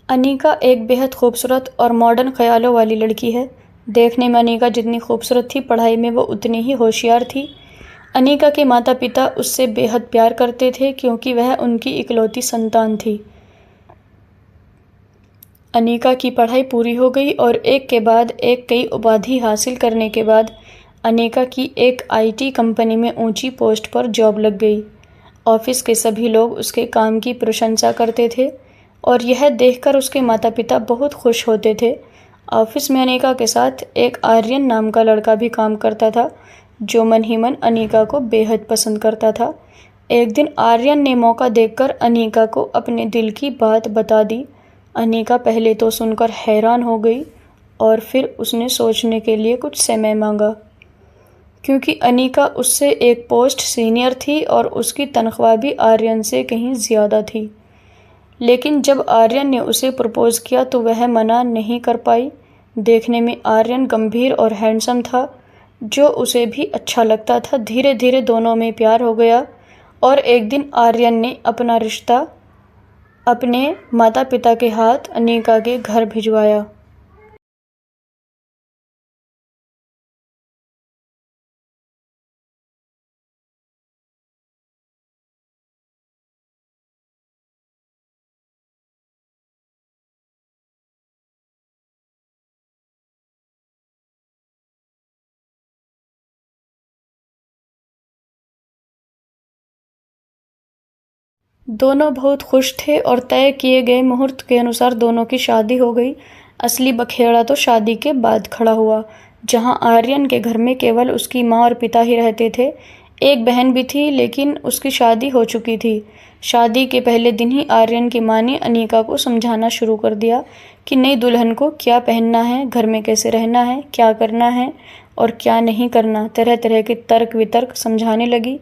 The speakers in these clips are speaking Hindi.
अनीका एक बेहद खूबसूरत और मॉडर्न ख्यालों वाली लड़की है। देखने में अनीका जितनी खूबसूरत थी, पढ़ाई में वो उतनी ही होशियार थी। अनीका के माता पिता उससे बेहद प्यार करते थे क्योंकि वह उनकी इकलौती संतान थी। अनीका की पढ़ाई पूरी हो गई और एक के बाद एक कई उपाधि हासिल करने के बाद अनीका की एक आईटी कंपनी में ऊंची पोस्ट पर जॉब लग गई। ऑफिस के सभी लोग उसके काम की प्रशंसा करते थे और यह देखकर उसके माता पिता बहुत खुश होते थे। ऑफिस में अनीका के साथ एक आर्यन नाम का लड़का भी काम करता था, जो मन ही मन अनीका को बेहद पसंद करता था। एक दिन आर्यन ने मौका देखकर अनीका को अपने दिल की बात बता दी। अनीका पहले तो सुनकर हैरान हो गई और फिर उसने सोचने के लिए कुछ समय मांगा, क्योंकि अनीका उससे एक पोस्ट सीनियर थी और उसकी तनख्वाह भी आर्यन से कहीं ज़्यादा थी। लेकिन जब आर्यन ने उसे प्रपोज किया तो वह मना नहीं कर पाई। देखने में आर्यन गंभीर और हैंडसम था, जो उसे भी अच्छा लगता था। धीरे धीरे दोनों में प्यार हो गया और एक दिन आर्यन ने अपना रिश्ता अपने माता पिता के हाथ अनीका के घर भिजवाया। दोनों बहुत खुश थे और तय किए गए मुहूर्त के अनुसार दोनों की शादी हो गई। असली बखेड़ा तो शादी के बाद खड़ा हुआ, जहां आर्यन के घर में केवल उसकी माँ और पिता ही रहते थे। एक बहन भी थी, लेकिन उसकी शादी हो चुकी थी। शादी के पहले दिन ही आर्यन की माँ ने अनीका को समझाना शुरू कर दिया कि नई दुल्हन को क्या पहनना है, घर में कैसे रहना है, क्या करना है और क्या नहीं करना। तरह तरह के तर्क वितर्क समझाने लगी।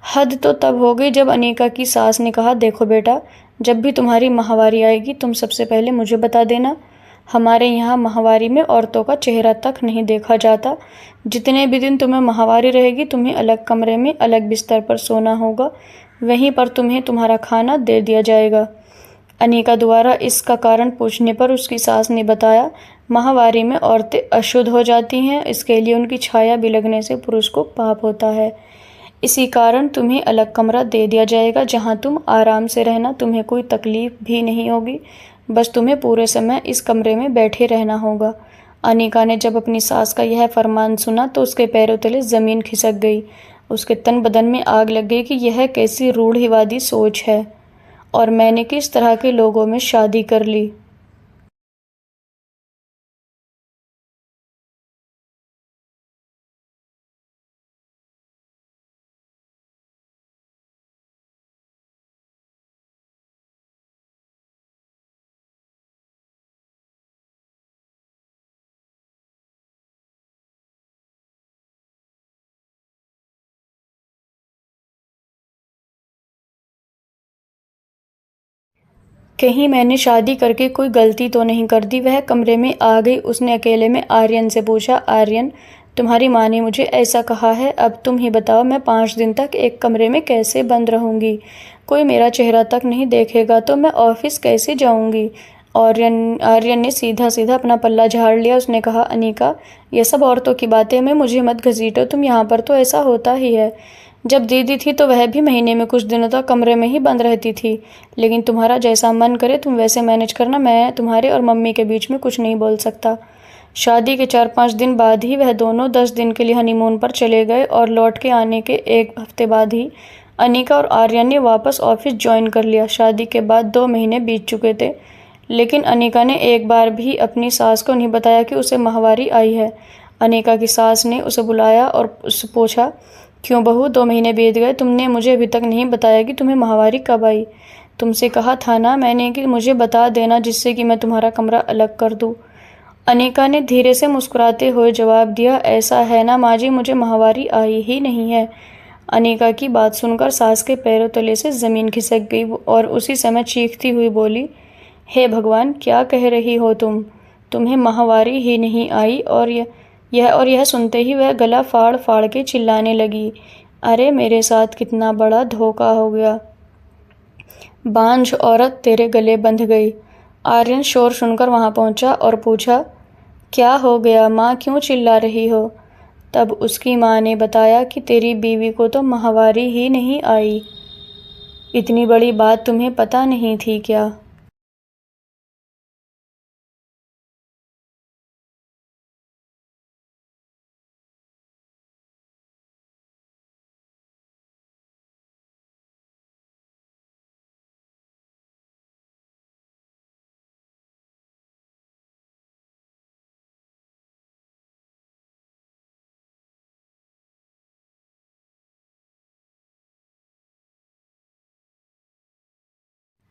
हद तो तब हो गई जब अनीका की सास ने कहा, देखो बेटा, जब भी तुम्हारी माहवारी आएगी तुम सबसे पहले मुझे बता देना। हमारे यहाँ माहवारी में औरतों का चेहरा तक नहीं देखा जाता। जितने भी दिन तुम्हें माहवारी रहेगी तुम्हें अलग कमरे में अलग बिस्तर पर सोना होगा, वहीं पर तुम्हें तुम्हारा खाना दे दिया जाएगा। अनीका द्वारा इसका कारण पूछने पर उसकी सास ने बताया, माहवारी में औरतें अशुद्ध हो जाती हैं, इसके लिए उनकी छाया भी लगने से पुरुष को पाप होता है। इसी कारण तुम्हें अलग कमरा दे दिया जाएगा, जहां तुम आराम से रहना, तुम्हें कोई तकलीफ भी नहीं होगी, बस तुम्हें पूरे समय इस कमरे में बैठे रहना होगा। अनीका ने जब अपनी सास का यह फरमान सुना तो उसके पैरों तले ज़मीन खिसक गई। उसके तन बदन में आग लग गई कि यह कैसी रूढ़िवादी सोच है और मैंने किस तरह के लोगों में शादी कर ली। कहीं मैंने शादी करके कोई गलती तो नहीं कर दी। वह कमरे में आ गई। उसने अकेले में आर्यन से पूछा, आर्यन, तुम्हारी माँ ने मुझे ऐसा कहा है, अब तुम ही बताओ मैं 5 दिन तक एक कमरे में कैसे बंद रहूंगी? कोई मेरा चेहरा तक नहीं देखेगा तो मैं ऑफिस कैसे जाऊंगी? आर्यन ने सीधा सीधा अपना पल्ला झाड़ लिया। उसने कहा, अनीका, यह सब औरतों की बातें में मुझे मत घसीटो, तुम यहाँ पर तो ऐसा होता ही है। जब दीदी थी तो वह भी महीने में कुछ दिनों तक कमरे में ही बंद रहती थी, लेकिन तुम्हारा जैसा मन करे तुम वैसे मैनेज करना, मैं तुम्हारे और मम्मी के बीच में कुछ नहीं बोल सकता। शादी के 4-5 दिन बाद ही वह दोनों 10 दिन के लिए हनीमून पर चले गए और लौट के आने के 1 हफ्ते बाद ही अनीका और आर्यन ने वापस ऑफिस ज्वाइन कर लिया। शादी के बाद 2 महीने बीत चुके थे, लेकिन अनीका ने एक बार भी अपनी सास को नहीं बताया कि उसे माहवारी आई है। अनीका की सास ने उसे बुलाया और उससे पूछा, क्यों बहू, 2 महीने बीत गए, तुमने मुझे अभी तक नहीं बताया कि तुम्हें माहवारी कब आई? तुमसे कहा था ना मैंने कि मुझे बता देना, जिससे कि मैं तुम्हारा कमरा अलग कर दूँ। अनीका ने धीरे से मुस्कुराते हुए जवाब दिया, ऐसा है ना माँ जी, मुझे माहवारी आई ही नहीं है। अनीका की बात सुनकर सास के पैरों तले से ज़मीन खिसक गई और उसी समय चीखती हुई बोली, हे भगवान, क्या कह रही हो तुम? तुम्हें माहवारी ही नहीं आई? और यह सुनते ही वह गला फाड़ फाड़ के चिल्लाने लगी, अरे मेरे साथ कितना बड़ा धोखा हो गया। बांझ औरत तेरे गले बंध गई। आर्यन शोर सुनकर वहां पहुंचा और पूछा, क्या हो गया माँ, क्यों चिल्ला रही हो? तब उसकी माँ ने बताया कि तेरी बीवी को तो माहवारी ही नहीं आई। इतनी बड़ी बात तुम्हें पता नहीं थी क्या?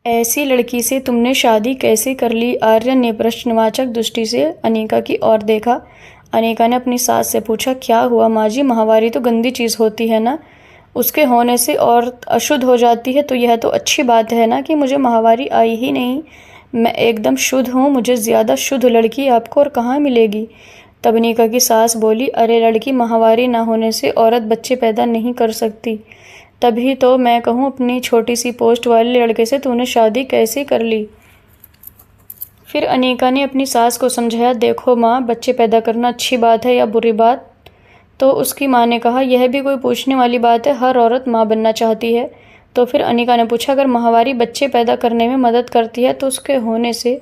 ऐसी लड़की से तुमने शादी कैसे कर ली? आर्यन ने प्रश्नवाचक दृष्टि से अनिका की ओर देखा। अनिका ने अपनी सास से पूछा, क्या हुआ माँ जी, माहवारी तो गंदी चीज़ होती है ना? उसके होने से औरत अशुद्ध हो जाती है, तो यह तो अच्छी बात है ना कि मुझे माहवारी आई ही नहीं। मैं एकदम शुद्ध हूँ, मुझे ज़्यादा शुद्ध लड़की आपको और कहाँ मिलेगी? तब अनिका की सास बोली, अरे लड़की, माहवारी ना होने से औरत बच्चे पैदा नहीं कर सकती। तभी तो मैं कहूँ, अपनी छोटी सी पोस्ट वाले लड़के से तूने शादी कैसे कर ली? फिर अनिका ने अपनी सास को समझाया, देखो माँ, बच्चे पैदा करना अच्छी बात है या बुरी बात? तो उसकी माँ ने कहा, यह भी कोई पूछने वाली बात है, हर औरत माँ बनना चाहती है। तो फिर अनिका ने पूछा, अगर माहवारी बच्चे पैदा करने में मदद करती है तो उसके होने से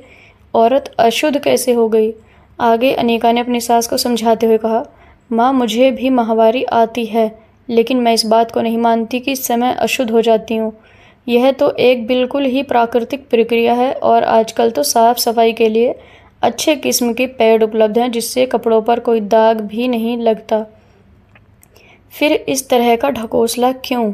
औरत अशुद्ध कैसे हो गई? आगे अनिका ने अपनी सास को समझाते हुए कहा, माँ, मुझे भी माहवारी आती है, लेकिन मैं इस बात को नहीं मानती कि इस समय अशुद्ध हो जाती हूँ। यह तो एक बिल्कुल ही प्राकृतिक प्रक्रिया है और आजकल तो साफ सफाई के लिए अच्छे किस्म के पैड उपलब्ध हैं जिससे कपड़ों पर कोई दाग भी नहीं लगता। फिर इस तरह का ढकोसला क्यों?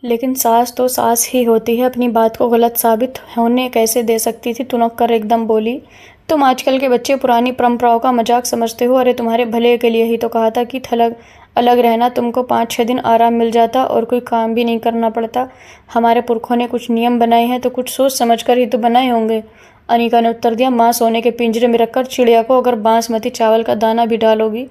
लेकिन सास तो सास ही होती है, अपनी बात को गलत साबित होने कैसे दे सकती थी? तुनक कर एकदम बोली, तुम आजकल के बच्चे पुरानी परंपराओं का मजाक समझते हो। अरे तुम्हारे भले के लिए ही तो कहा था कि थलग अलग रहना, तुमको 5-6 दिन आराम मिल जाता और कोई काम भी नहीं करना पड़ता। हमारे पुरखों ने कुछ नियम बनाए हैं तो कुछ सोच समझ कर ही तो बनाए होंगे। अनिका ने उत्तर दिया, माँ, सोने के पिंजरे में रखकर चिड़िया को अगर बासमती चावल का दाना भी डालोगी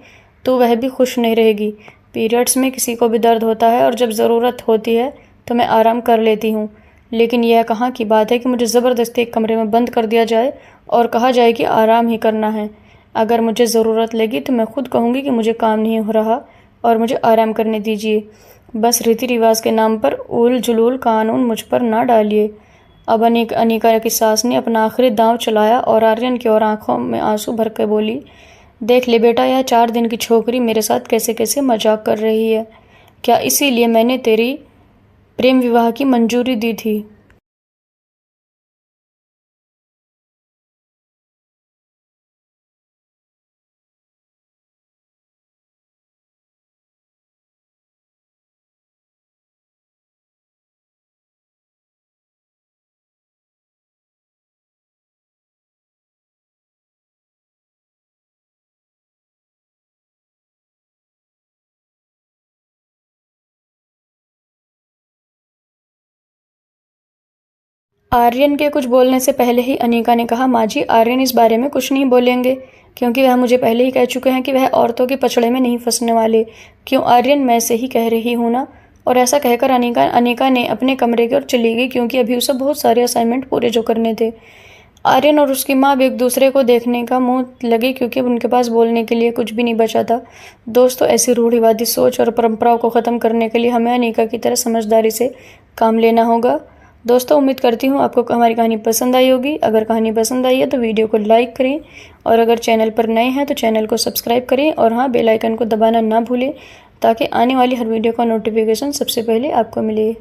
तो वह भी खुश नहीं रहेगी। पीरियड्स में किसी को भी दर्द होता है और जब ज़रूरत होती है तो मैं आराम कर लेती हूँ, लेकिन यह कहाँ की बात है कि मुझे ज़बरदस्ती एक कमरे में बंद कर दिया जाए और कहा जाए कि आराम ही करना है। अगर मुझे ज़रूरत लगी तो मैं खुद कहूँगी कि मुझे काम नहीं हो रहा और मुझे आराम करने दीजिए। बस रीति रिवाज के नाम पर उल जुलूल कानून मुझ पर ना डालिए। अब अनिका की सास ने अपना आखिरी दांव चलाया और आर्यन की ओर आंखों में आंसू भर के बोली, देख ले बेटा, यह 4 दिन की छोकरी मेरे साथ कैसे कैसे मजाक कर रही है। क्या इसीलिए मैंने तेरी प्रेम विवाह की मंजूरी दी थी? आर्यन के कुछ बोलने से पहले ही अनिका ने कहा, माँ जी, आर्यन इस बारे में कुछ नहीं बोलेंगे क्योंकि वह मुझे पहले ही कह चुके हैं कि वह औरतों के पछड़े में नहीं फंसने वाले। क्यों आर्यन, मैं से ही कह रही हूँ ना। और ऐसा कहकर अनिका ने अपने कमरे की ओर चली गई क्योंकि अभी उसे बहुत सारे असाइनमेंट पूरे जो करने थे। आर्यन और उसकी माँ भी एक दूसरे को देखने का मुंह लगे क्योंकि अब उनके पास बोलने के लिए कुछ भी नहीं बचा था। दोस्तों, ऐसी रूढ़िवादी सोच और परंपराओं को ख़त्म करने के लिए हमें अनिका की तरह समझदारी से काम लेना होगा। दोस्तों, उम्मीद करती हूँ आपको हमारी कहानी पसंद आई होगी। अगर कहानी पसंद आई है तो वीडियो को लाइक करें और अगर चैनल पर नए हैं तो चैनल को सब्सक्राइब करें और हाँ, बेल आइकन को दबाना ना भूलें ताकि आने वाली हर वीडियो का नोटिफिकेशन सबसे पहले आपको मिले।